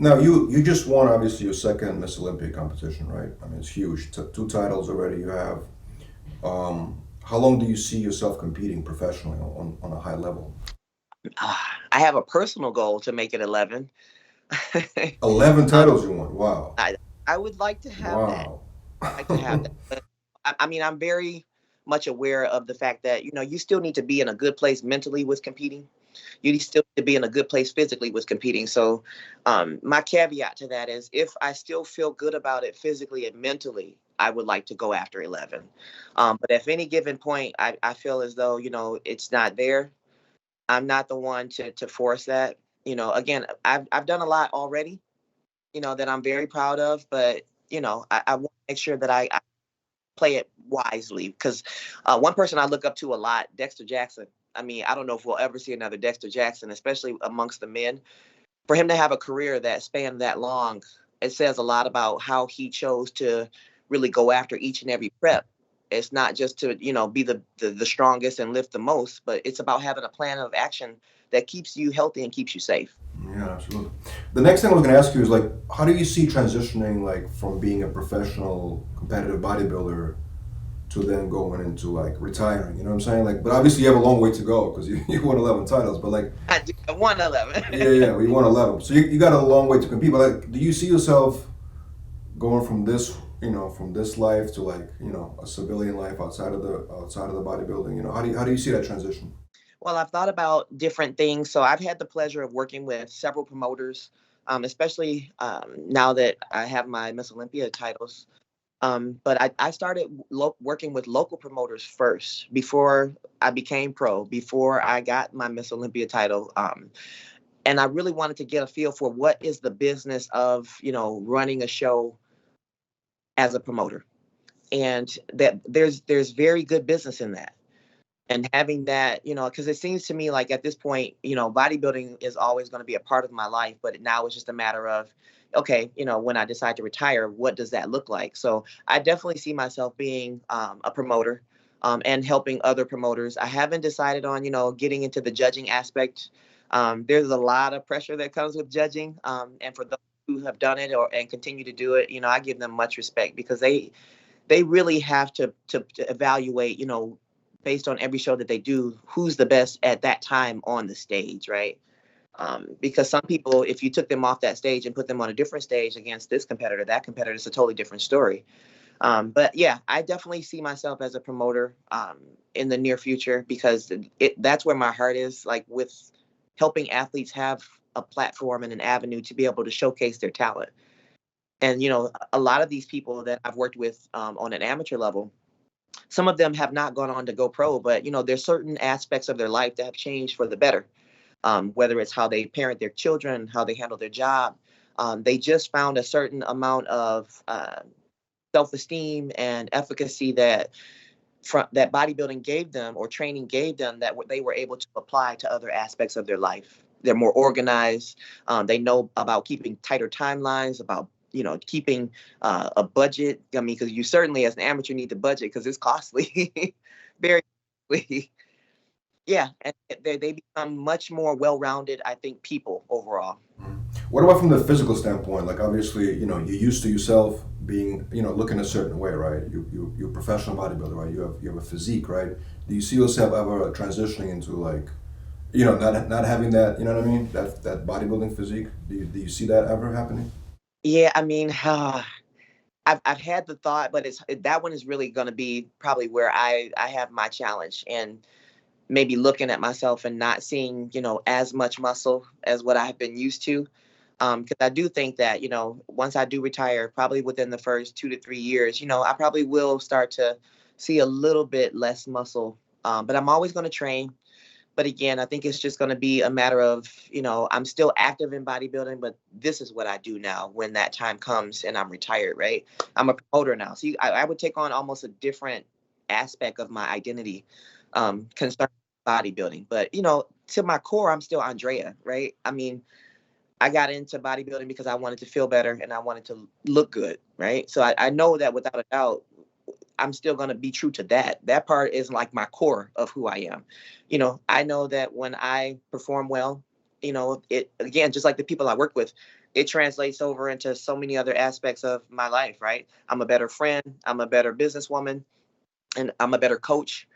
Now you just won obviously your second Miss Olympia competition, right? I mean it's huge. Two titles already you have. How long do you see yourself competing professionally on a high level? I have a personal goal to make it 11. 11 um, titles you won. Wow. I I would like to have that. Wow. Like to have that. But I mean, I'm very much aware of the fact that you still need to be in a good place mentally with competing. You still need to be in a good place physically with competing. So, my caveat to that is, if I still feel good about it physically and mentally, I would like to go after 11. But at any given point, I feel as though it's not there. I'm not the one to force that. Again, I've done a lot already. That I'm very proud of, but I want to make sure that I play it wisely, because one person I look up to a lot, Dexter Jackson. I mean, I don't know if we'll ever see another Dexter Jackson, especially amongst the men. For him to have a career that spanned that long, it says a lot about how he chose to really go after each and every prep. It's not just to, be the strongest and lift the most, but it's about having a plan of action that keeps you healthy and keeps you safe. Yeah, absolutely. The next thing I was going to ask you is like, how do you see transitioning like from being a professional competitive bodybuilder to then going into like retiring? You know what I'm saying? Like, but obviously you have a long way to go because you won 11 titles. But like, I do 111. yeah, yeah, we won 11, so you got a long way to compete. But like, do you see yourself going from this, from this life to like, a civilian life outside of the bodybuilding? How do you see that transition? Well, I've thought about different things. So I've had the pleasure of working with several promoters, especially now that I have my Miss Olympia titles. But I started working with local promoters first before I became pro, before I got my Miss Olympia title. And I really wanted to get a feel for what is the business of, running a show as a promoter. And that there's very good business in that. And having that, because it seems to me like at this point, bodybuilding is always going to be a part of my life, but now it's just a matter of, okay, when I decide to retire, what does that look like? So I definitely see myself being a promoter, and helping other promoters. I haven't decided on, getting into the judging aspect. There's a lot of pressure that comes with judging, and for those who have done it and continue to do it, I give them much respect, because they really have to evaluate, based on every show that they do, who's the best at that time on the stage, right? Because some people, if you took them off that stage and put them on a different stage against this competitor, that competitor is a totally different story. But yeah, I definitely see myself as a promoter in the near future, because that's where my heart is, like with helping athletes have a platform and an avenue to be able to showcase their talent. And, a lot of these people that I've worked with on an amateur level, some of them have not gone on to go pro, but there's certain aspects of their life that have changed for the better. Whether it's how they parent their children, how they handle their job, they just found a certain amount of self-esteem and efficacy that bodybuilding gave them, or training gave them, that they were able to apply to other aspects of their life. They're more organized. They know about keeping tighter timelines, about keeping a budget. I mean, because you certainly as an amateur need the budget, because it's costly, very costly. Yeah, and they become much more well-rounded, I think, people overall. What about from the physical standpoint? Like obviously, you're used to yourself being, looking a certain way, right? You're a professional bodybuilder, right? You have a physique, right? Do you see yourself ever transitioning into like, not having that, you know what I mean? That bodybuilding physique. Do you see that ever happening? Yeah, I mean, I've had the thought, but that one is really going to be probably where I have my challenge, and maybe looking at myself and not seeing, as much muscle as what I've been used to. Because I do think that, once I do retire, probably within the first 2 to 3 years, I probably will start to see a little bit less muscle. But I'm always going to train. But again, I think it's just going to be a matter of, I'm still active in bodybuilding, but this is what I do now when that time comes and I'm retired, right? I'm a promoter now. So I would take on almost a different aspect of my identity, concerning bodybuilding. But, to my core, I'm still Andrea, right? I mean, I got into bodybuilding because I wanted to feel better and I wanted to look good, right? So I know that without a doubt, I'm still going to be true to that. That part is like my core of who I am. I know that when I perform well, it again, just like the people I work with, it translates over into so many other aspects of my life, right? I'm a better friend, I'm a better businesswoman, and I'm a better coach.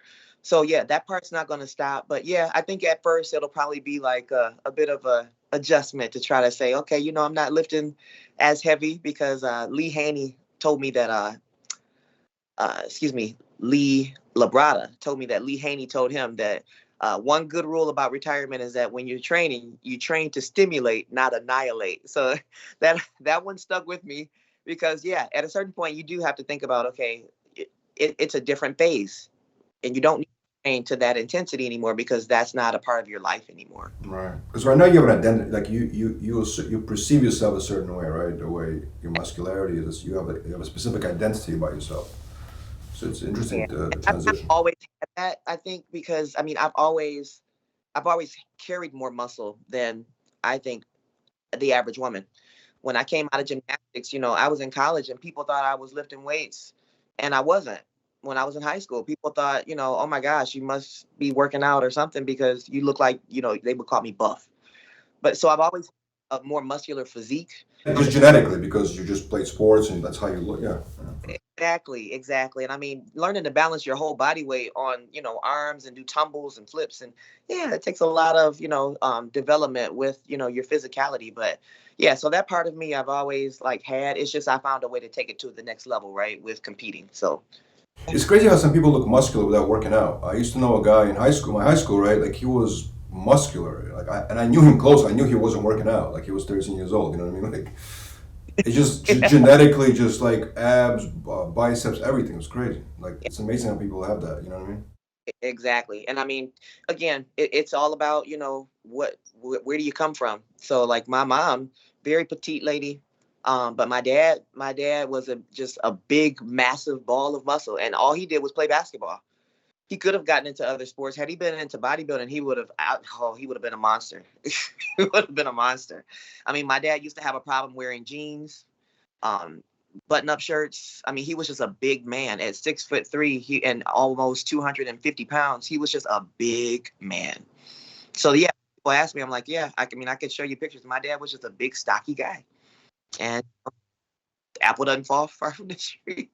So yeah, that part's not going to stop. But yeah, I think at first it'll probably be like a bit of a adjustment to try to say, okay, I'm not lifting as heavy because Lee Haney told me that excuse me, Lee Labrada told me that Lee Haney told him that one good rule about retirement is that when you're training, you train to stimulate, not annihilate. So that one stuck with me because yeah, at a certain point you do have to think about, okay, it's a different phase, and you don't need to train to that intensity anymore because that's not a part of your life anymore. Right. Because right now you have an identity, like you perceive yourself a certain way, right? The way your muscularity is, you have a specific identity about yourself. So it's interesting Yeah, the I've transition. always had that. I think because I mean I've always carried more muscle than I think the average woman. When I came out of gymnastics, I was in college and people thought I was lifting weights, and I wasn't. When I was in high school, people thought, oh my gosh, you must be working out or something because you look like, they would call me buff. But so I've always had a more muscular physique. Just genetically, because you just played sports and that's how you look. Yeah. Exactly, exactly. And I mean, learning to balance your whole body weight on, arms and do tumbles and flips. And yeah, it takes a lot of, development with, your physicality. But yeah, so that part of me I've always like had. It's just I found a way to take it to the next level, right, with competing. So It's crazy how some people look muscular without working out. I used to know a guy in high school, my high school, right? Like he was muscular. And I knew him close. I knew he wasn't working out. Like he was 13 years old. You know what I mean? Like it's just genetically, just like abs, biceps, everything. It's crazy. Like it's amazing how people have that. You know what I mean? exactly. And I mean, again, it's all about, where do you come from? So like my mom, very petite lady. But my dad was just a big, massive ball of muscle, and all he did was play basketball. He could have gotten into other sports. Had he been into bodybuilding, he would have been a monster. He would have been a monster. I mean, my dad used to have a problem wearing jeans, um, button-up shirts. I mean, he was just a big man at 6'3", and almost 250 pounds. He was just a big man. So yeah, people ask me, I'm like, yeah, I could show you pictures. My dad was just a big, stocky guy, and apple doesn't fall far from the tree.